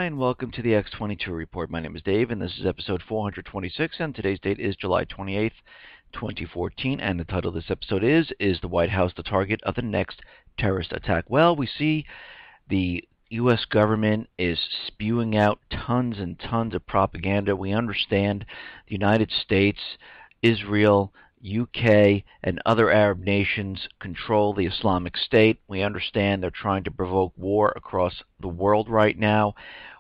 Hi, and welcome to the X22 Report. My name is Dave, and this is episode 426, and today's date is July 28th, 2014, and the title of this episode is the White House the target of the next terrorist attack? Well, we see the U.S. government is spewing out tons and tons of propaganda. We understand the United States, Israel, UK, and other Arab nations control the Islamic State. We understand they're trying to provoke war across the world right now.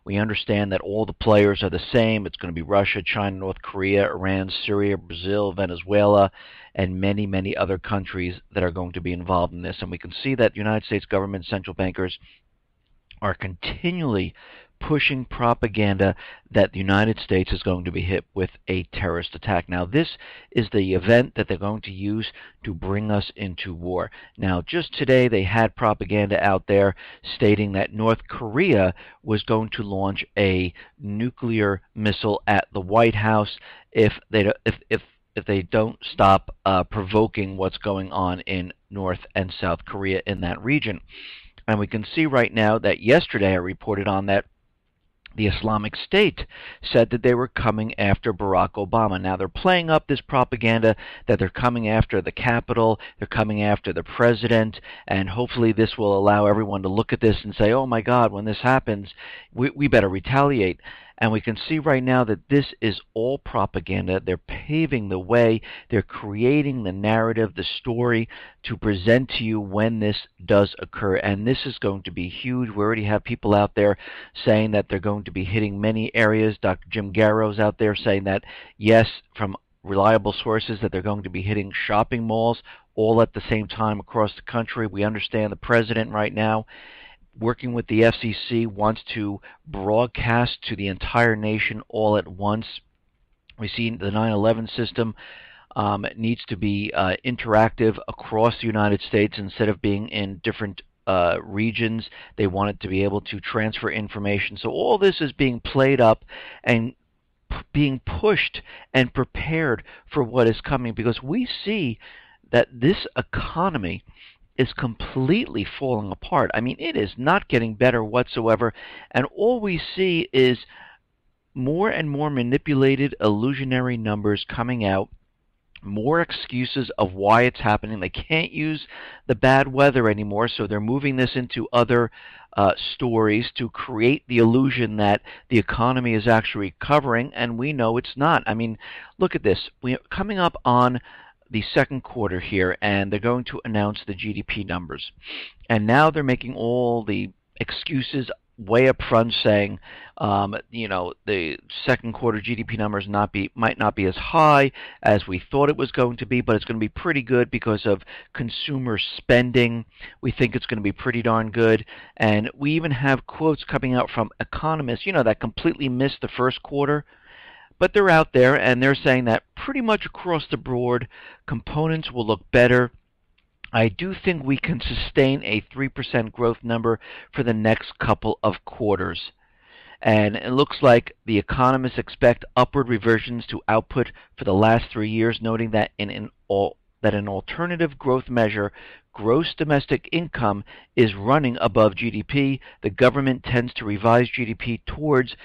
We understand that all the players are the same. It's going to be Russia, China, North Korea, Iran, Syria, Brazil, Venezuela, and many, many other countries that are going to be involved in this. And we can see that the United States government central bankers are continually pushing propaganda that the United States is going to be hit with a terrorist attack. Now, this is the event that they're going to use to bring us into war. Now, just today they had propaganda out there stating that North Korea was going to launch a nuclear missile at the White House if they don't stop provoking what's going on in North and South Korea in that region. And we can see right now that yesterday I reported on that the Islamic State said that they were coming after Barack Obama. Now, they're playing up this propaganda that they're coming after the Capitol, they're coming after the president, and hopefully this will allow everyone to look at this and say, oh my God, when this happens, we better retaliate. And we can see right now that this is all propaganda. They're paving the way. They're creating the narrative, the story to present to you when this does occur. And this is going to be huge. We already have people out there saying that they're going to be hitting many areas. Dr. Jim Garrow's out there saying that, yes, from reliable sources, that they're going to be hitting shopping malls all at the same time across the country. We understand the president right now, working with the FCC, wants to broadcast to the entire nation all at once. We see the 9/11 system needs to be interactive across the United States instead of being in different regions. They want it to be able to transfer information. So all this is being played up and being pushed and prepared for what is coming, because we see that this economy is completely falling apart. I mean, it is not getting better whatsoever, and all we see is more and more manipulated, illusionary numbers coming out, more excuses of why it's happening. They can't use the bad weather anymore, so they're moving this into other stories to create the illusion that the economy is actually recovering, and we know it's not. I mean, look at this. We're coming up on the second quarter here, and they're going to announce the GDP numbers. And now they're making all the excuses way up front, saying, the second quarter GDP numbers might not be as high as we thought it was going to be, but it's going to be pretty good because of consumer spending. We think it's going to be pretty darn good. And we even have quotes coming out from economists, that completely missed the first quarter. But they're out there, and they're saying that pretty much across the board, components will look better. I do think we can sustain a 3% growth number for the next couple of quarters. And it looks like the economists expect upward reversions to output for the last 3 years, noting that an alternative growth measure, gross domestic income, is running above GDP. The government tends to revise GDP towards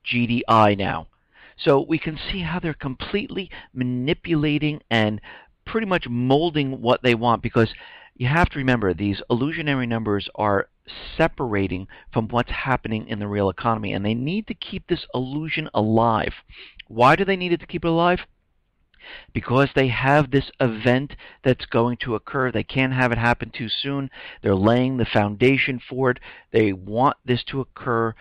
GDI now. So we can see how they're completely manipulating and pretty much molding what they want, because you have to remember these illusionary numbers are separating from what's happening in the real economy, and they need to keep this illusion alive. Why do they need it to keep it alive? Because they have this event that's going to occur. They can't have it happen too soon. They're laying the foundation for it. They want this to occur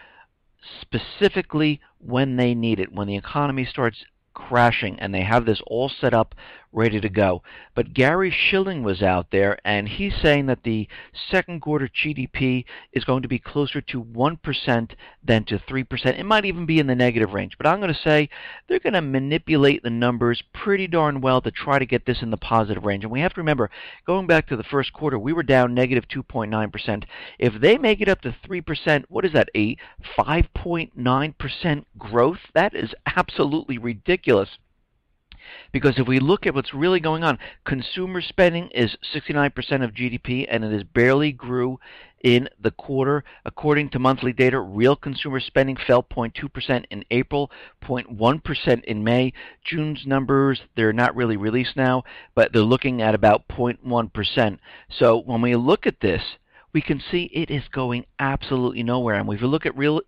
specifically when they need it, when the economy starts crashing, and they have this all set up, ready to go. But Gary Shilling was out there, and he's saying that the second quarter GDP is going to be closer to 1% than to 3%. It might even be in the negative range. But I'm going to say they're going to manipulate the numbers pretty darn well to try to get this in the positive range. And we have to remember, going back to the first quarter, we were down negative 2.9%. If they make it up to 3%, what is that, a 5.9% growth? That is absolutely ridiculous. Because if we look at what's really going on, consumer spending is 69% of GDP, and it has barely grew in the quarter. According to monthly data, real consumer spending fell 0.2% in April, 0.1% in May. June's numbers, they're not really released now, but they're looking at about 0.1%. So when we look at this, we can see it is going absolutely nowhere. And if we look at real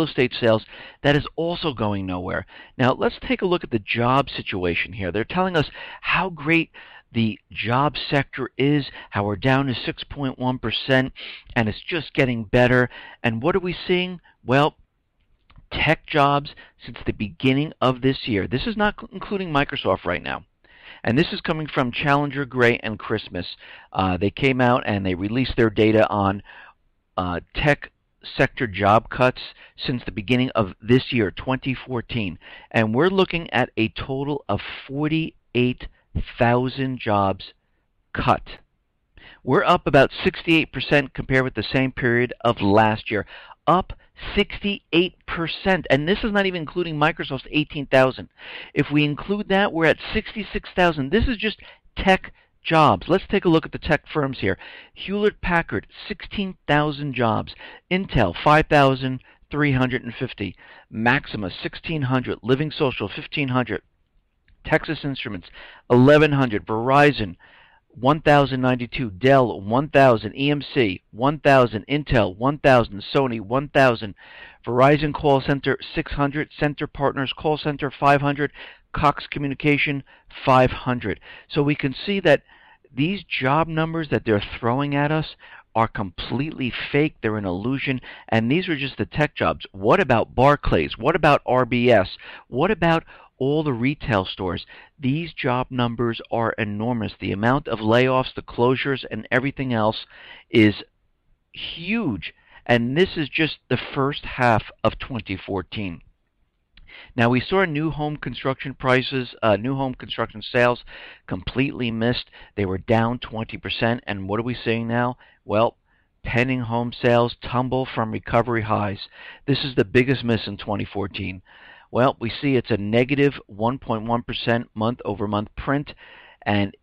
estate sales, that is also going nowhere. Now, let's take a look at the job situation here. They're telling us how great the job sector is, how we're down to 6.1%, and it's just getting better. And what are we seeing? Well, tech jobs since the beginning of this year. This is not including Microsoft right now. And this is coming from Challenger, Gray, and Christmas. They came out and they released their data on tech sector job cuts since the beginning of this year, 2014. And we're looking at a total of 48,000 jobs cut. We're up about 68% compared with the same period of last year. Up 68%. And this is not even including Microsoft's 18,000. If we include that, we're at 66,000. This is just tech jobs. Let's take a look at the tech firms here. Hewlett-Packard, 16,000 jobs. Intel, 5,350. Maxima, 1,600. Living Social, 1,500. Texas Instruments, 1,100. Verizon, 1,092, Dell 1,000, EMC 1,000, Intel 1,000, Sony 1,000, Verizon Call Center 600, Center Partners Call Center 500, Cox Communication 500. So we can see that these job numbers that they're throwing at us are completely fake. They're an illusion, and these are just the tech jobs. What about Barclays? What about RBS? What about all the retail stores? These job numbers are enormous. The amount of layoffs, the closures, and everything else is huge. And this is just the first half of 2014. Now, we saw new home construction prices, new home construction sales completely missed. They were down 20%. And what are we seeing now? Well, pending home sales tumble from recovery highs. This is the biggest miss in 2014. Well, we see it's a negative 1.1% month-over-month print. And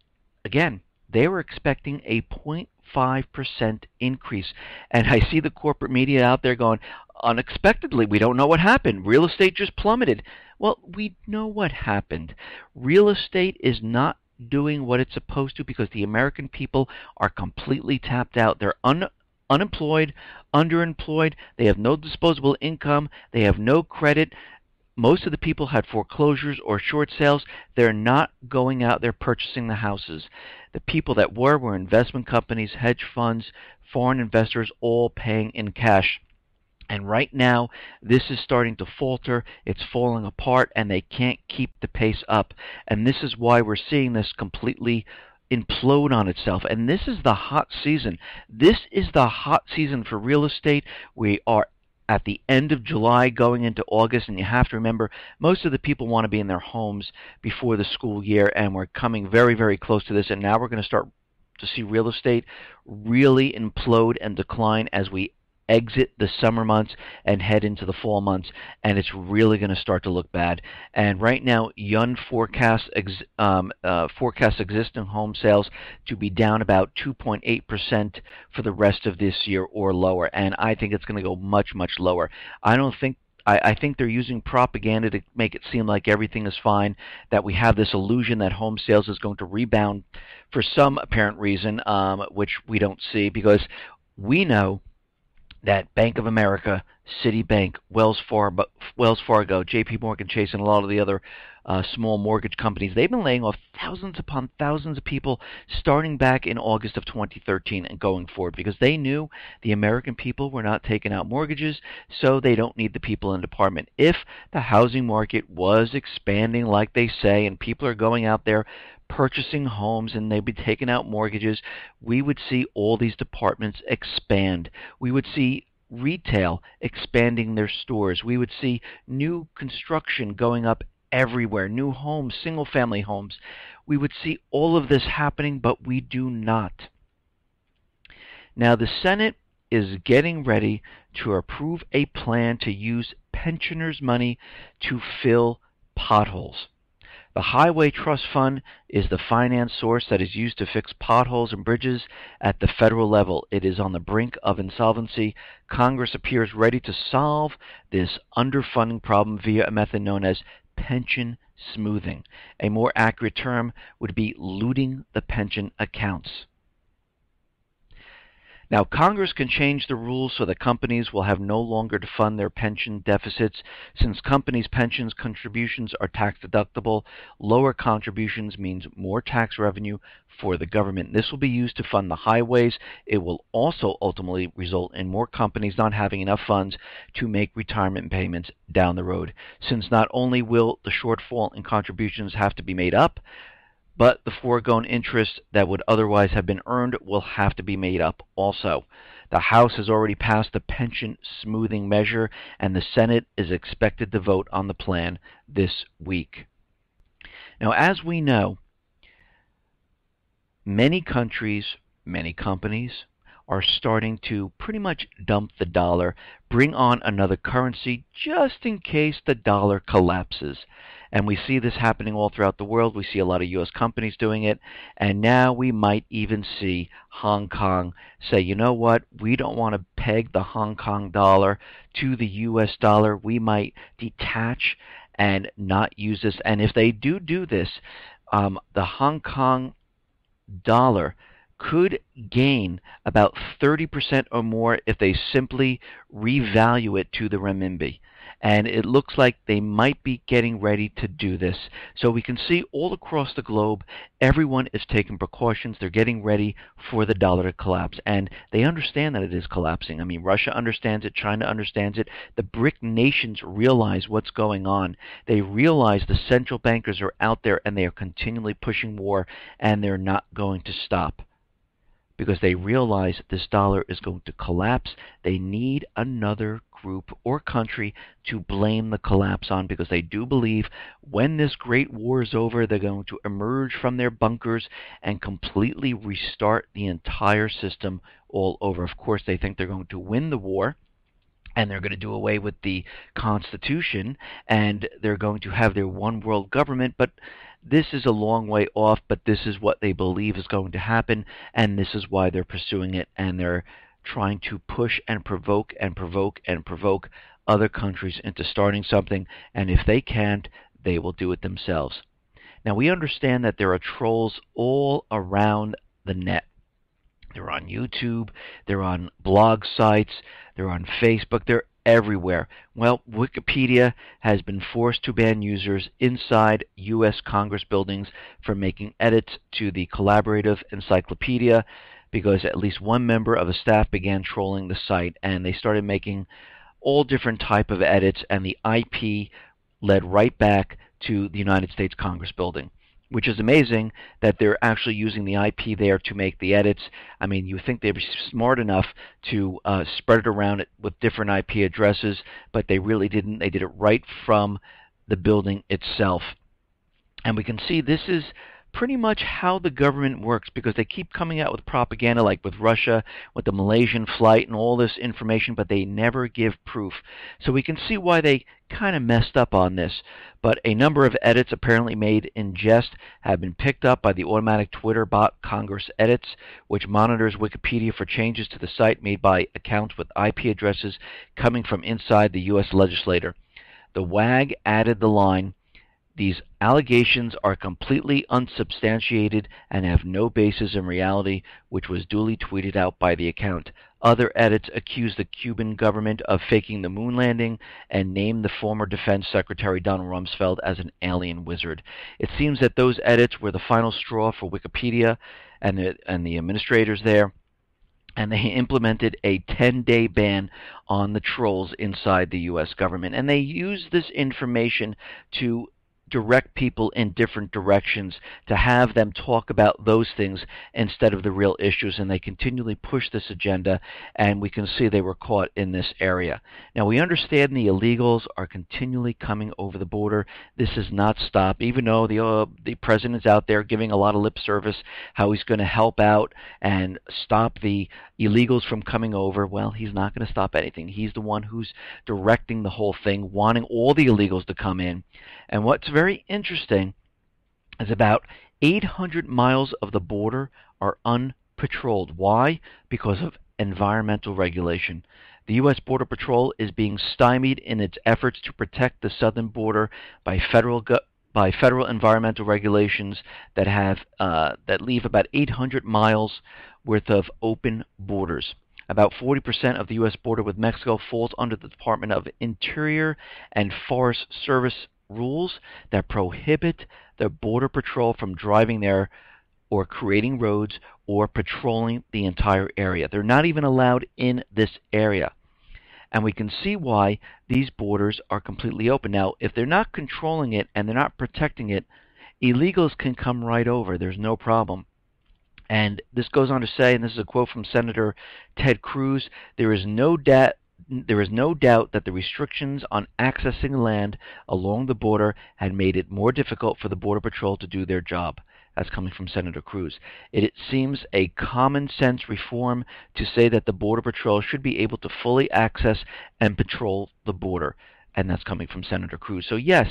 again, they were expecting a 0.5% increase. And I see the corporate media out there going, unexpectedly, we don't know what happened. Real estate just plummeted. Well, we know what happened. Real estate is not doing what it's supposed to because the American people are completely tapped out. They're unemployed, underemployed. They have no disposable income. They have no credit. Most of the people had foreclosures or short sales. They're not going out there purchasing the houses. The people that were investment companies, hedge funds, foreign investors, all paying in cash. And right now, this is starting to falter. It's falling apart, and they can't keep the pace up. And this is why we're seeing this completely implode on itself. And this is the hot season. This is the hot season for real estate. We are at the end of July going into August, and you have to remember, most of the people want to be in their homes before the school year, and we're coming very, very close to this. And now we're going to start to see real estate really implode and decline as we exit the summer months and head into the fall months, and it's really going to start to look bad. And right now, Yun forecasts existing home sales to be down about 2.8% for the rest of this year or lower, and I think it's going to go much, much lower. I think they're using propaganda to make it seem like everything is fine, that we have this illusion that home sales is going to rebound for some apparent reason, which we don't see, because we know that Bank of America, Citibank, Wells Fargo, JP Morgan Chase, and a lot of the other small mortgage companies, they've been laying off thousands upon thousands of people starting back in August of 2013 and going forward, because they knew the American people were not taking out mortgages, so they don't need the people in the department. If the housing market was expanding like they say, and people are going out there purchasing homes and they'd be taking out mortgages, we would see all these departments expand. We would see retail expanding their stores. We would see new construction going up everywhere, new homes, single-family homes. We would see all of this happening, but we do not. Now, the Senate is getting ready to approve a plan to use pensioners' money to fill potholes. The Highway Trust Fund is the finance source that is used to fix potholes and bridges at the federal level. It is on the brink of insolvency. Congress appears ready to solve this underfunding problem via a method known as pension smoothing. A more accurate term would be looting the pension accounts. Now, Congress can change the rules so that companies will have no longer to fund their pension deficits. Since companies' pensions contributions are tax deductible, lower contributions means more tax revenue for the government. This will be used to fund the highways. It will also ultimately result in more companies not having enough funds to make retirement payments down the road. Since not only will the shortfall in contributions have to be made up, but the foregone interest that would otherwise have been earned will have to be made up also. The House has already passed the pension smoothing measure, and the Senate is expected to vote on the plan this week. Now, as we know, many countries, many companies are starting to pretty much dump the dollar, bring on another currency just in case the dollar collapses. And we see this happening all throughout the world. We see a lot of U.S. companies doing it. And now we might even see Hong Kong say, you know what, we don't want to peg the Hong Kong dollar to the U.S. dollar. We might detach and not use this. And if they do this, the Hong Kong dollar could gain about 30% or more if they simply revalue it to the renminbi. And it looks like they might be getting ready to do this. So we can see all across the globe, everyone is taking precautions. They're getting ready for the dollar to collapse. And they understand that it is collapsing. I mean, Russia understands it. China understands it. The BRIC nations realize what's going on. They realize the central bankers are out there and they are continually pushing war, and they're not going to stop, because they realize this dollar is going to collapse. They need another group or country to blame the collapse on, because they do believe when this great war is over, they're going to emerge from their bunkers and completely restart the entire system all over. Of course, they think they're going to win the war, and they're going to do away with the Constitution, and they're going to have their one world government. But this is a long way off, but this is what they believe is going to happen, and this is why they're pursuing it, and they're trying to push and provoke and provoke and provoke other countries into starting something, and if they can't, they will do it themselves. Now, we understand that there are trolls all around the net. They're on YouTube, they're on blog sites, they're on Facebook, they're everywhere. Well, Wikipedia has been forced to ban users inside U.S. Congress buildings from making edits to the collaborative encyclopedia, because at least one member of the staff began trolling the site, and they started making all different type of edits, and the IP led right back to the United States Congress building, which is amazing that they're actually using the IP there to make the edits. I mean, you think they'd be smart enough to spread it around with different IP addresses, but they really didn't. They did it right from the building itself. And we can see this is pretty much how the government works, because they keep coming out with propaganda, like with Russia, with the Malaysian flight and all this information, but they never give proof. So we can see why they kind of messed up on this. But a number of edits apparently made in jest have been picked up by the automatic Twitter bot Congress Edits, which monitors Wikipedia for changes to the site made by accounts with IP addresses coming from inside the U.S. legislature. The WAG added the line, "These allegations are completely unsubstantiated and have no basis in reality," which was duly tweeted out by the account. Other edits accused the Cuban government of faking the moon landing and named the former Defense Secretary Donald Rumsfeld as an alien wizard. It seems that those edits were the final straw for Wikipedia and the administrators there, and they implemented a 10-day ban on the trolls inside the U.S. government. And they used this information to direct people in different directions, to have them talk about those things instead of the real issues, and they continually push this agenda, and we can see they were caught in this area. Now, we understand the illegals are continually coming over the border. This has not stopped, even though the president's out there giving a lot of lip service, how he's going to help out and stop the illegals from coming over. Well, he's not going to stop anything. He's the one who's directing the whole thing, wanting all the illegals to come in. And what's very interesting is about 800 miles of the border are unpatrolled. Why? Because of environmental regulation. The U.S. Border Patrol is being stymied in its efforts to protect the southern border by federal environmental regulations that leave about 800 miles worth of open borders. About 40% of the U.S. border with Mexico falls under the Department of Interior and Forest Service rules that prohibit the Border Patrol from driving there or creating roads or patrolling the entire area. They're not even allowed in this area. And we can see why these borders are completely open. Now, if they're not controlling it and they're not protecting it, illegals can come right over. There's no problem. And this goes on to say, and this is a quote from Senator Ted Cruz, there is no doubt that the restrictions on accessing land along the border had made it more difficult for the Border Patrol to do their job. That's coming from Senator Cruz. It seems a common sense reform to say that the Border Patrol should be able to fully access and patrol the border. And that's coming from Senator Cruz. So yes,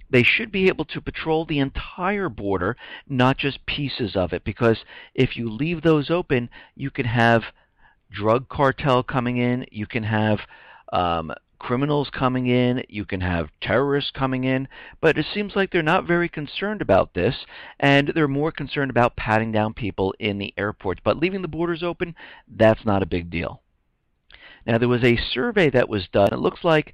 they should be able to patrol the entire border, not just pieces of it, because if you leave those open, you can have drug cartel coming in, you can have criminals coming in, you can have terrorists coming in, but it seems like they're not very concerned about this, and they're more concerned about patting down people in the airports. But leaving the borders open, that's not a big deal. Now, there was a survey that was done. It looks like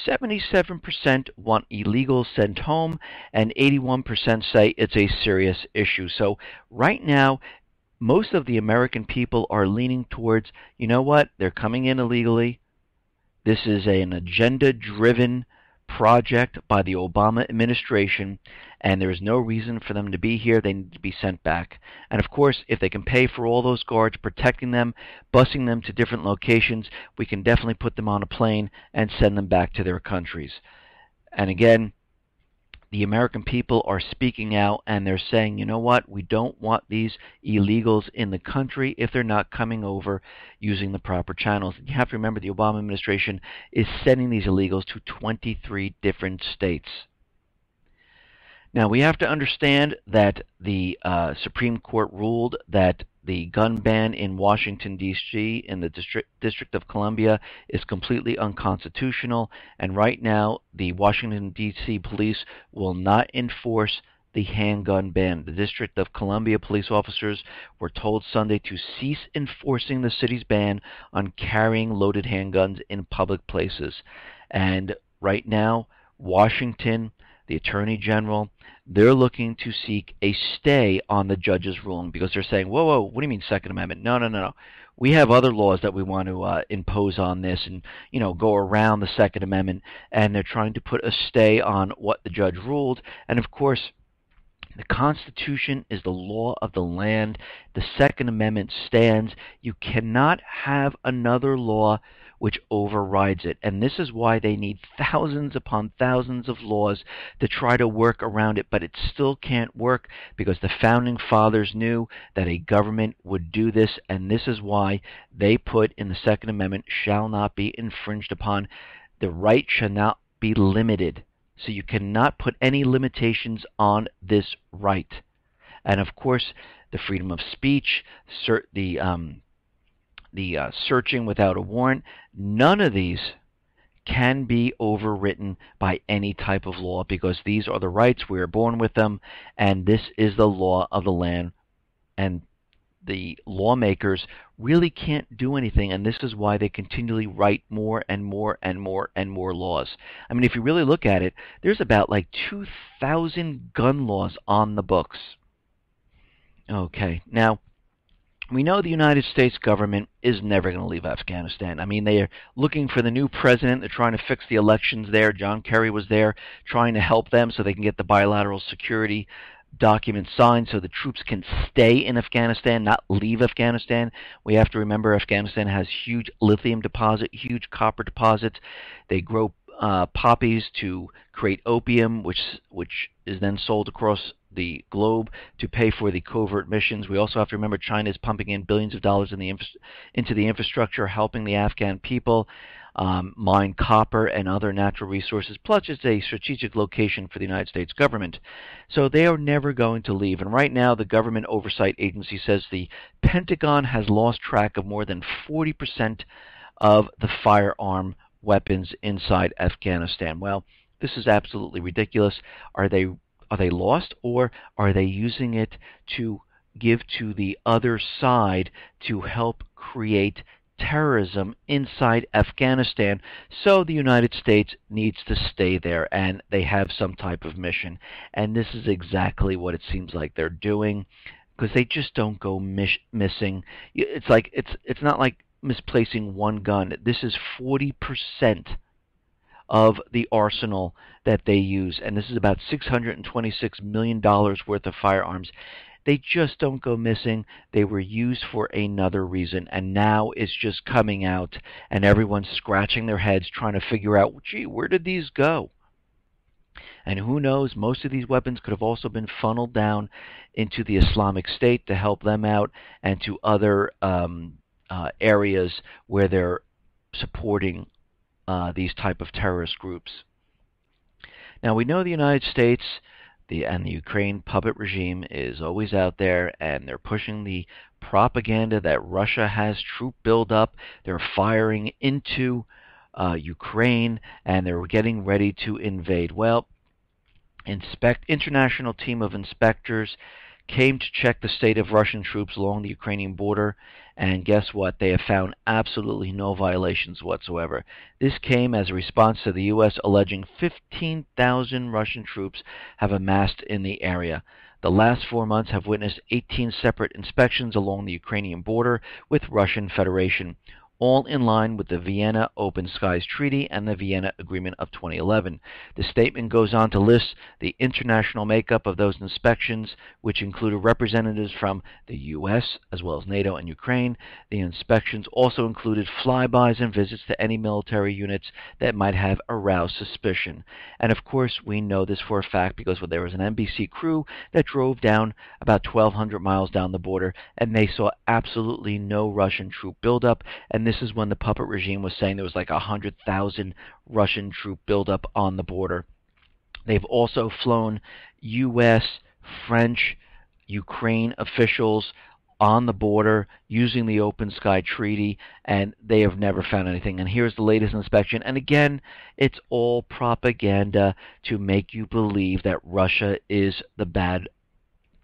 77% want illegals sent home, and 81% say it's a serious issue. So right now, most of the American people are leaning towards, you know what, they're coming in illegally. This is an agenda-driven project by the Obama administration, and there is no reason for them to be here. They need to be sent back. And of course, if they can pay for all those guards protecting them, busing them to different locations, we can definitely put them on a plane and send them back to their countries. And again, the American people are speaking out, and they're saying, you know what, we don't want these illegals in the country if they're not coming over using the proper channels. You have to remember the Obama administration is sending these illegals to 23 different states. Now, we have to understand that the Supreme Court ruled that the gun ban in Washington, D.C., in the District of Columbia, is completely unconstitutional, and right now the Washington, D.C. police will not enforce the handgun ban. The District of Columbia police officers were told Sunday to cease enforcing the city's ban on carrying loaded handguns in public places. And right now, Washington, the Attorney General, they're looking to seek a stay on the judge's ruling because they're saying, whoa, whoa, what do you mean Second Amendment? No. We have other laws that we want to impose on this and, go around the Second Amendment, and they're trying to put a stay on what the judge ruled. And of course, the Constitution is the law of the land. The Second Amendment stands. You cannot have another law which overrides it. And this is why they need thousands upon thousands of laws to try to work around it. But it still can't work because the Founding Fathers knew that a government would do this. And this is why they put in the Second Amendment, shall not be infringed upon. The right shall not be limited. So you cannot put any limitations on this right. And of course, the freedom of speech, the searching without a warrant, none of these can be overwritten by any type of law because these are the rights. We are born with them, and this is the law of the land. And the lawmakers really can't do anything, and this is why they continually write more and more and more and more laws. I mean, if you really look at it, there's about like 2,000 gun laws on the books. Okay, now, we know the United States government is never going to leave Afghanistan. I mean, they are looking for the new president. They're trying to fix the elections there. John Kerry was there trying to help them so they can get the bilateral security document signed so the troops can stay in Afghanistan, not leave Afghanistan. We have to remember Afghanistan has huge lithium deposit, huge copper deposits. They grow poppies to create opium, which is then sold across the globe to pay for the covert missions. We also have to remember China is pumping in billions of dollars into the infrastructure, helping the Afghan people. mine copper and other natural resources, plus it's a strategic location for the United States government. So they are never going to leave. And right now, the Government Oversight Agency says the Pentagon has lost track of more than 40% of the firearm weapons inside Afghanistan. Well, this is absolutely ridiculous. Are they lost, or are they using it to give to the other side to help create terrorism inside Afghanistan? So the United States needs to stay there, and they have some type of mission. And this is exactly what it seems like they're doing, because they just don't go missing. It's not like misplacing one gun. This is 40% of the arsenal that they use, and this is about $626 million worth of firearms. They just don't go missing. They were used for another reason, and now it's just coming out, and everyone's scratching their heads trying to figure out, gee, where did these go? And who knows, most of these weapons could have also been funneled down into the Islamic State to help them out, and to other areas where they're supporting these type of terrorist groups. Now, we know the United States and the Ukraine puppet regime is always out there, and they're pushing the propaganda that Russia has troop buildup. They're firing into Ukraine, and they're getting ready to invade. Well, international team of inspectors came to check the state of Russian troops along the Ukrainian border, and guess what? They have found absolutely no violations whatsoever. This came as a response to the U.S. alleging 15,000 Russian troops have amassed in the area. The last 4 months have witnessed 18 separate inspections along the Ukrainian border with Russian Federation, all in line with the Vienna Open Skies Treaty and the Vienna Agreement of 2011. The statement goes on to list the international makeup of those inspections, which included representatives from the U.S. as well as NATO and Ukraine. The inspections also included flybys and visits to any military units that might have aroused suspicion. And of course, we know this for a fact because there was an NBC crew that drove down about 1,200 miles down the border, and they saw absolutely no Russian troop buildup. And this is when the puppet regime was saying there was like 100,000 Russian troop buildup on the border. They've also flown U.S., French, Ukraine officials on the border using the Open Sky Treaty, and they have never found anything. And here's the latest inspection. And again, it's all propaganda to make you believe that Russia is the bad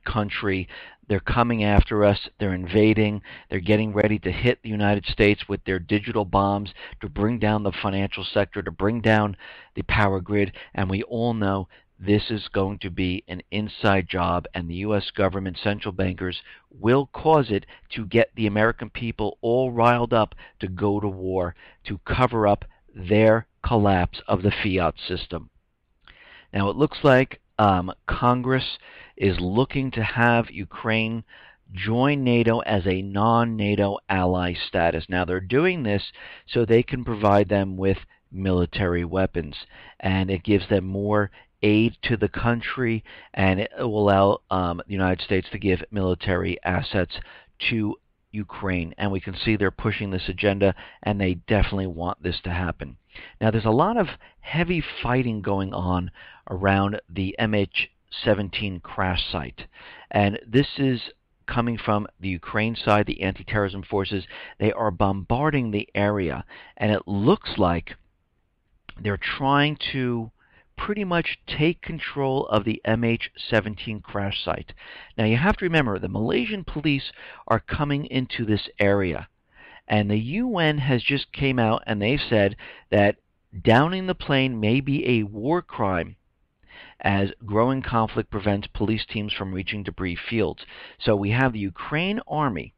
country. They're coming after us. They're invading. They're getting ready to hit the United States with their digital bombs to bring down the financial sector, to bring down the power grid. And we all know this is going to be an inside job, and the U.S. government central bankers will cause it to get the American people all riled up to go to war, to cover up their collapse of the fiat system. Now, it looks like Congress is looking to have Ukraine join NATO as a non-NATO ally status. Now, they're doing this so they can provide them with military weapons, and it gives them more aid to the country, and it will allow the United States to give military assets to Ukraine. And we can see they're pushing this agenda, and they definitely want this to happen. Now, there's a lot of heavy fighting going on around the MH17 crash site, and this is coming from the Ukraine side, the anti-terrorism forces. They are bombarding the area, and it looks like they're trying to pretty much take control of the MH17 crash site. Now, you have to remember, the Malaysian police are coming into this area, and the UN has just came out and they said that downing the plane may be a war crime, as growing conflict prevents police teams from reaching debris fields. So we have the Ukraine army,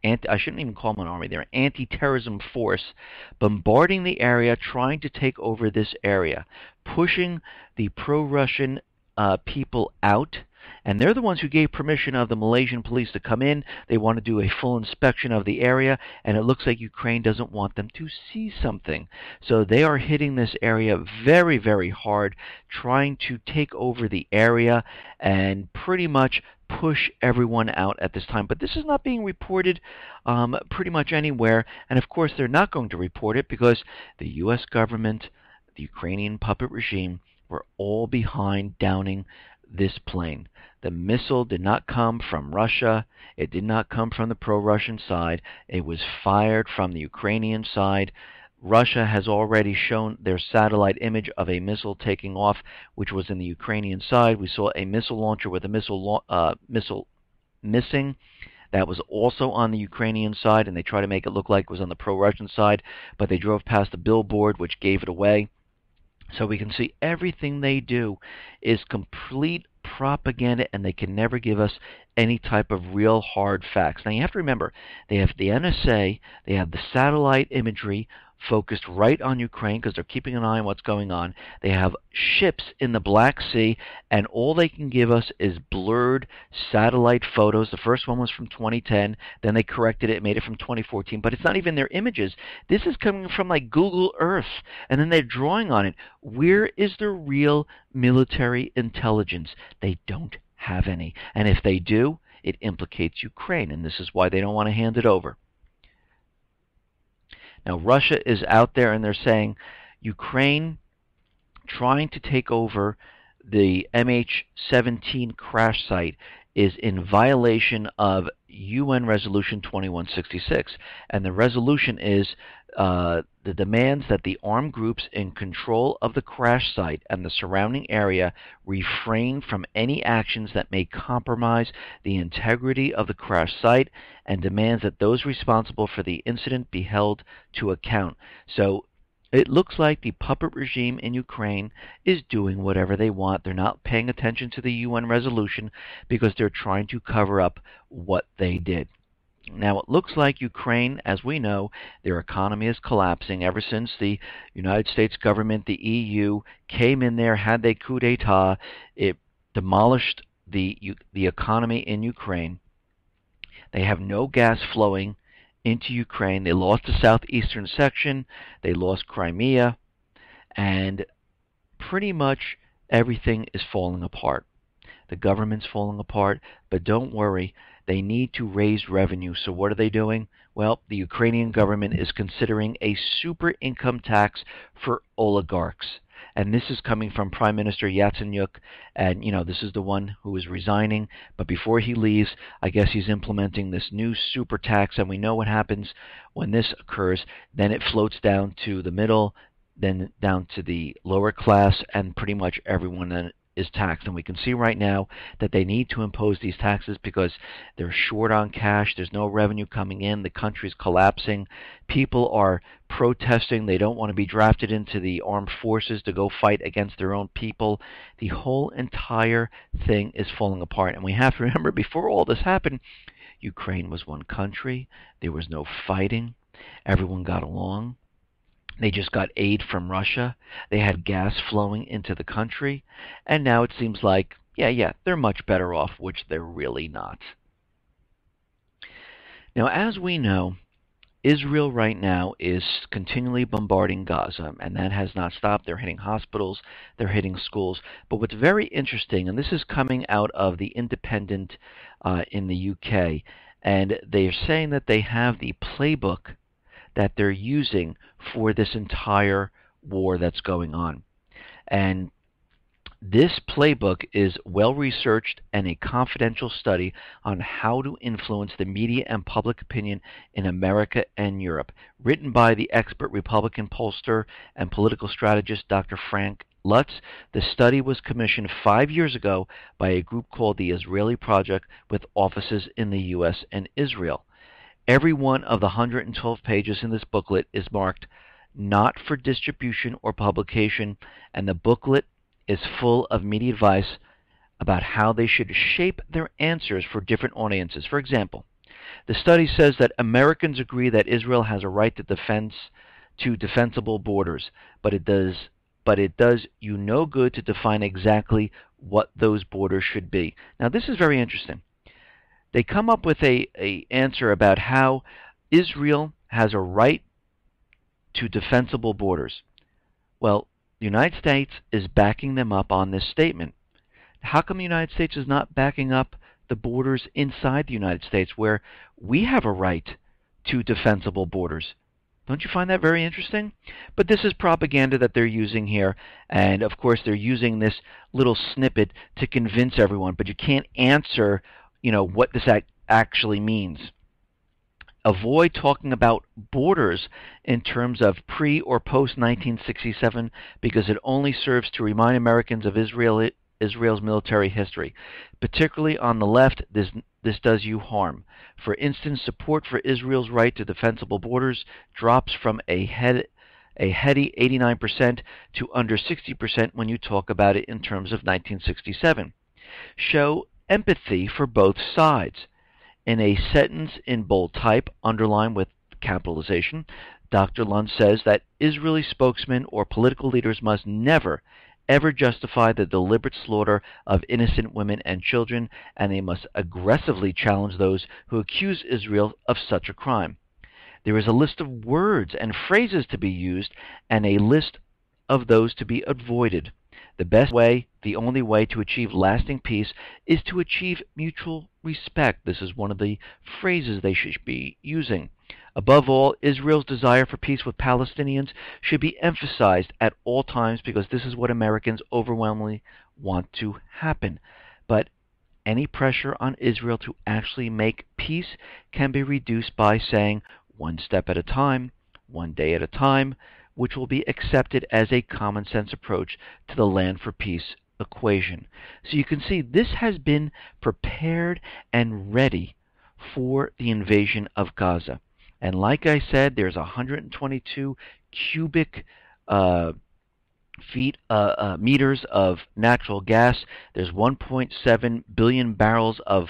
I shouldn't even call them an army, they're an anti-terrorism force, bombarding the area, trying to take over this area, pushing the pro-Russian people out And they're the ones who gave permission of the Malaysian police to come in. They want to do a full inspection of the area, and it looks like Ukraine doesn't want them to see something. So they are hitting this area very, very hard, trying to take over the area and pretty much push everyone out at this time. But this is not being reported pretty much anywhere, and of course they're not going to report it because the U.S. government, the Ukrainian puppet regime, were all behind downing this plane. The missile did not come from Russia. It did not come from the pro-Russian side. It was fired from the Ukrainian side. Russia has already shown their satellite image of a missile taking off, which was in the Ukrainian side. We saw a missile launcher with a missile missing. That was also on the Ukrainian side, and they tried to make it look like it was on the pro-Russian side, but they drove past a billboard, which gave it away. So we can see everything they do is complete propaganda, and they can never give us any type of real hard facts. Now you have to remember, they have the NSA, they have the satellite imagery focused right on Ukraine because they're keeping an eye on what's going on. They have ships in the Black Sea, and all they can give us is blurred satellite photos. The first one was from 2010, then they corrected it, made it from 2014, but it's not even their images. This is coming from like Google Earth, and then they're drawing on it. Where is the real military intelligence? They don't have any, and if they do, it implicates Ukraine, and this is why they don't want to hand it over. Now, Russia is out there, and they're saying Ukraine trying to take over the MH17 crash site is in violation of UN Resolution 2166. And the resolution is the demands that the armed groups in control of the crash site and the surrounding area refrain from any actions that may compromise the integrity of the crash site, and demands that those responsible for the incident be held to account. So it looks like the puppet regime in Ukraine is doing whatever they want. They're not paying attention to the UN resolution because they're trying to cover up what they did. Now, it looks like Ukraine, as we know, their economy is collapsing ever since the United States government, the EU, came in there, had their coup d'etat. It demolished the economy in Ukraine. They have no gas flowing into Ukraine. They lost the southeastern section. They lost Crimea. And pretty much everything is falling apart. The government's falling apart, but don't worry. They need to raise revenue. So what are they doing? Well, the Ukrainian government is considering a super income tax for oligarchs. And this is coming from Prime Minister Yatsenyuk. And, you know, this is the one who is resigning. But before he leaves, I guess he's implementing this new super tax. And we know what happens when this occurs. Then it floats down to the middle, then down to the lower class, and pretty much everyone then is taxed. And we can see right now that they need to impose these taxes because they're short on cash. There's no revenue coming in. The country's collapsing. People are protesting. They don't want to be drafted into the armed forces to go fight against their own people. The whole entire thing is falling apart. And we have to remember, before all this happened, Ukraine was one country. There was no fighting. Everyone got along. They just got aid from Russia. They had gas flowing into the country. And now it seems like, yeah, they're much better off, which they're really not. Now, as we know, Israel right now is continually bombarding Gaza, and that has not stopped. They're hitting hospitals, they're hitting schools. But what's very interesting, and this is coming out of the Independent in the UK, and they're saying that they have the playbook that they're using for this entire war that's going on. And this playbook is well researched and a confidential study on how to influence the media and public opinion in America and Europe, written by the expert Republican pollster and political strategist Dr. Frank Lutz. The study was commissioned 5 years ago by a group called the Israeli Project with offices in the U.S. and Israel. Every one of the 112 pages in this booklet is marked not for distribution or publication, and the booklet is full of media advice about how they should shape their answers for different audiences. For example, the study says that Americans agree that Israel has a right to defensible borders, but it does but it does you no good to define exactly what those borders should be. Now, this is very interesting. They come up with a answer about how Israel has a right to defensible borders. Well, the United States is backing them up on this statement. How come the United States is not backing up the borders inside the United States where we have a right to defensible borders? Don't you find that very interesting? But this is propaganda that they're using here, and of course they're using this little snippet to convince everyone, but you can't answer, what this actually means. Avoid talking about borders in terms of pre or post 1967 because it only serves to remind Americans of Israel's military history. Particularly on the left, this does you harm. For instance, support for Israel's right to defensible borders drops from a heady 89% to under 60% when you talk about it in terms of 1967. Show empathy for both sides. In a sentence in bold type, underlined with capitalization, Dr. Lund says that Israeli spokesmen or political leaders must never, ever justify the deliberate slaughter of innocent women and children, and they must aggressively challenge those who accuse Israel of such a crime. There is a list of words and phrases to be used and a list of those to be avoided. The best way, the only way to achieve lasting peace is to achieve mutual respect. This is one of the phrases they should be using. Above all, Israel's desire for peace with Palestinians should be emphasized at all times because this is what Americans overwhelmingly want to happen. But any pressure on Israel to actually make peace can be reduced by saying one step at a time, one day at a time, which will be accepted as a common sense approach to the land for peace equation. So you can see this has been prepared and ready for the invasion of Gaza. And like I said, there's 122 cubic meters of natural gas. There's 1.7 billion barrels of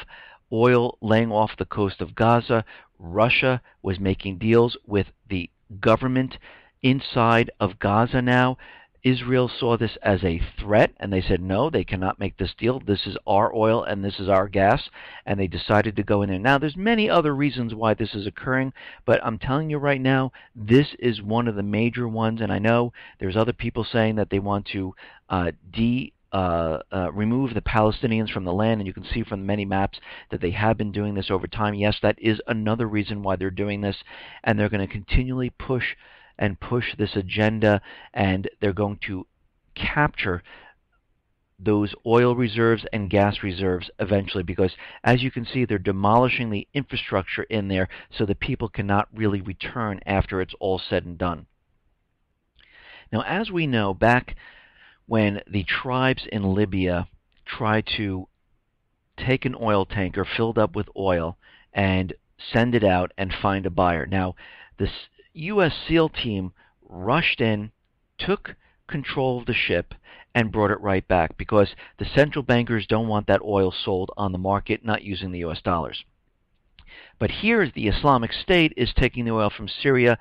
oil laying off the coast of Gaza. Russia was making deals with the government inside of Gaza now. Israel saw this as a threat, and they said, no, they cannot make this deal. This is our oil, and this is our gas, and they decided to go in there. Now, there's many other reasons why this is occurring, but I'm telling you right now, this is one of the major ones, and I know there's other people saying that they want to remove the Palestinians from the land, and you can see from many maps that they have been doing this over time. Yes, that is another reason why they're doing this, and they're going to continually push this agenda, and they're going to capture those oil reserves and gas reserves eventually because, as you can see, they're demolishing the infrastructure in there so that people cannot really return after it's all said and done. Now, as we know, back when the tribes in Libya tried to take an oil tanker filled up with oil and send it out and find a buyer. Now, this U.S. SEAL team rushed in, took control of the ship, and brought it right back because the central bankers don't want that oil sold on the market, not using the U.S. dollars. But here the Islamic State is taking the oil from Syria,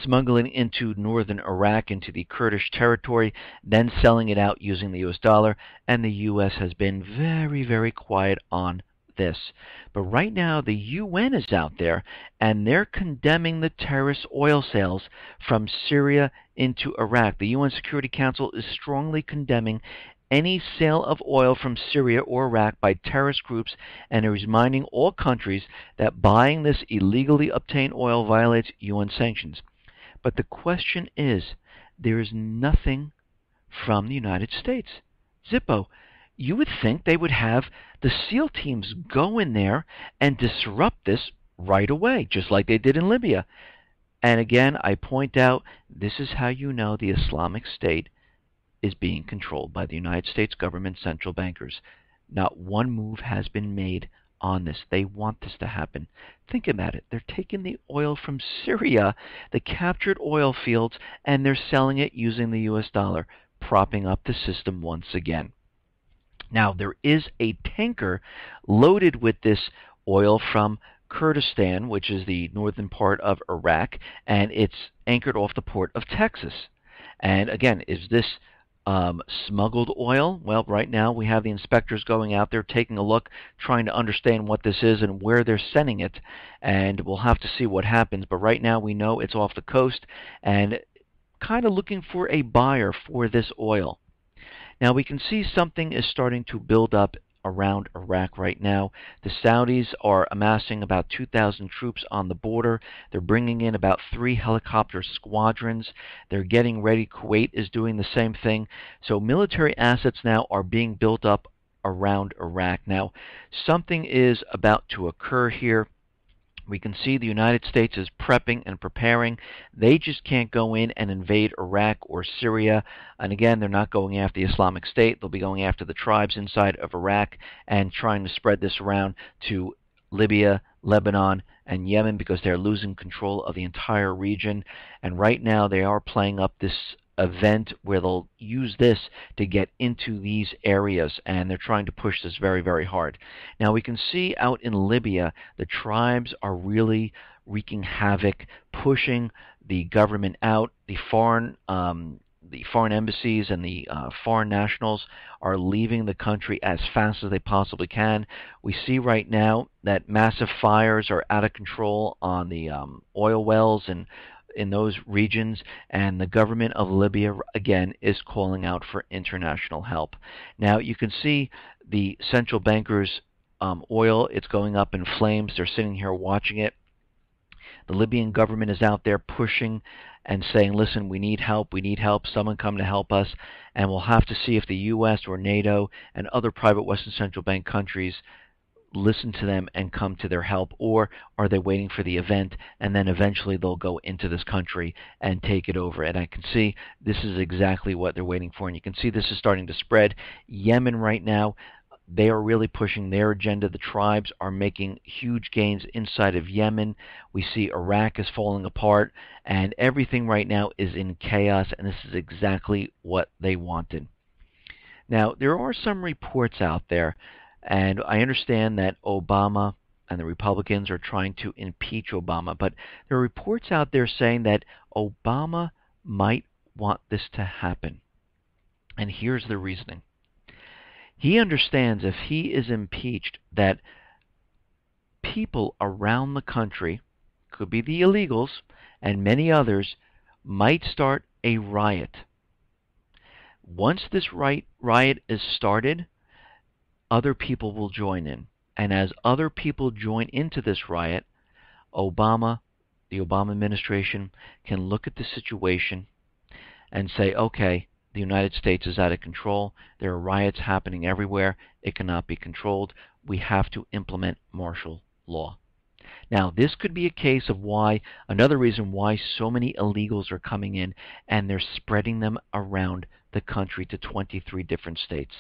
smuggling into northern Iraq, into the Kurdish territory, then selling it out using the U.S. dollar, and the U.S. has been very, very quiet on this. But right now the UN is out there and they're condemning the terrorist oil sales from Syria into Iraq. The UN Security Council is strongly condemning any sale of oil from Syria or Iraq by terrorist groups and is reminding all countries that buying this illegally obtained oil violates UN sanctions. But the question is, there is nothing from the United States. Zippo, you would think they would have the SEAL teams go in there and disrupt this right away, just like they did in Libya. And again, I point out, this is how you know the Islamic State is being controlled by the United States government central bankers. Not one move has been made on this. They want this to happen. Think about it. They're taking the oil from Syria, the captured oil fields, and they're selling it using the U.S. dollar, propping up the system once again. Now, there is a tanker loaded with this oil from Kurdistan, which is the northern part of Iraq, and it's anchored off the port of Texas. And again, is this Smuggled oil. Well, right now we have the inspectors going out there taking a look, trying to understand what this is and where they're sending it, and we'll have to see what happens. But right now we know it's off the coast and kind of looking for a buyer for this oil. Now we can see something is starting to build up around Iraq right now. The Saudis are amassing about 2,000 troops on the border. They're bringing in about 3 helicopter squadrons. They're getting ready. Kuwait is doing the same thing. So military assets now are being built up around Iraq. Now, something is about to occur here. We can see the United States is prepping and preparing. They just can't go in and invade Iraq or Syria. And again, they're not going after the Islamic State. They'll be going after the tribes inside of Iraq and trying to spread this around to Libya, Lebanon, and Yemen because they're losing control of the entire region. And right now they are playing up this event where they'll use this to get into these areas, and they're trying to push this very, very hard. Now we can see out in Libya, the tribes are really wreaking havoc, pushing the government out. The foreign embassies and the foreign nationals are leaving the country as fast as they possibly can. We see right now that massive fires are out of control on the oil wells and in those regions, and the government of Libya again is calling out for international help. Now you can see the central bankers' oil, it's going up in flames. They're sitting here watching it. The Libyan government is out there pushing and saying, listen, we need help, someone come to help us, and we'll have to see if the U.S. or NATO and other private Western Central Bank countries listen to them and come to their help, or are they waiting for the event and then eventually they'll go into this country and take it over? And I can see this is exactly what they're waiting for, and you can see this is starting to spread. Yemen right now, they are really pushing their agenda. The tribes are making huge gains inside of Yemen. We see Iraq is falling apart, and everything right now is in chaos, and this is exactly what they wanted. Now, there are some reports out there, and I understand that Obama and the Republicans are trying to impeach Obama, but there are reports out there saying that Obama might want this to happen. And here's the reasoning. He understands if he is impeached that people around the country, could be the illegals and many others, might start a riot. Once this riot is started, other people will join in. And as other people join into this riot, Obama, the Obama administration, can look at the situation and say, okay, the United States is out of control. There are riots happening everywhere. It cannot be controlled. We have to implement martial law. Now, this could be a case of another reason why so many illegals are coming in, and they're spreading them around the country to 23 different states.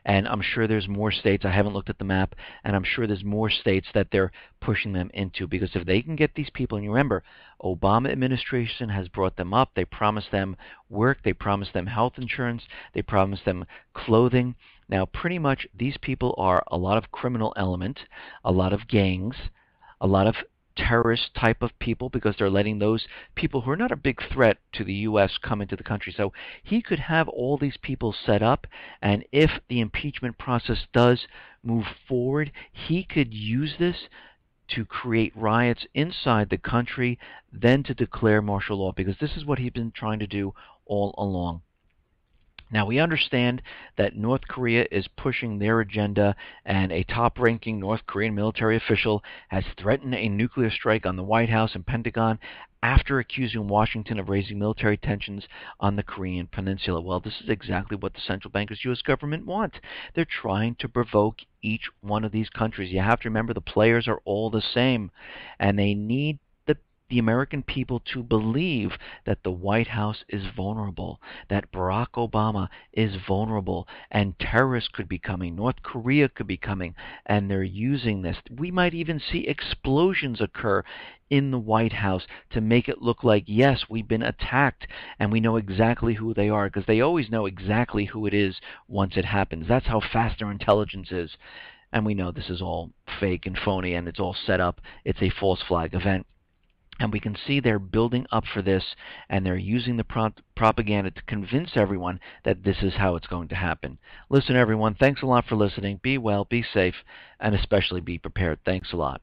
And I'm sure there's more states. I haven't looked at the map, and I'm sure there's more states that they're pushing them into, because if they can get these people, and you remember, Obama administration has brought them up. They promised them work. They promised them health insurance. They promised them clothing. Now, pretty much these people are a lot of criminal element, a lot of gangs, a lot of terrorist type of people, because they're letting those people who are not a big threat to the U.S. come into the country. So he could have all these people set up, and if the impeachment process does move forward, he could use this to create riots inside the country, then to declare martial law, because this is what he's been trying to do all along. Now, we understand that North Korea is pushing their agenda, and a top-ranking North Korean military official has threatened a nuclear strike on the White House and Pentagon after accusing Washington of raising military tensions on the Korean Peninsula. Well, this is exactly what the central bankers' U.S. government want. They're trying to provoke each one of these countries. You have to remember the players are all the same, and they need the American people to believe that the White House is vulnerable, that Barack Obama is vulnerable, and terrorists could be coming, North Korea could be coming, and they're using this. We might even see explosions occur in the White House to make it look like, yes, we've been attacked, and we know exactly who they are, because they always know exactly who it is once it happens. That's how fast their intelligence is. And we know this is all fake and phony, and it's all set up. It's a false flag event. And we can see they're building up for this, and they're using the propaganda to convince everyone that this is how it's going to happen. Listen, everyone, thanks a lot for listening. Be well, be safe, and especially be prepared. Thanks a lot.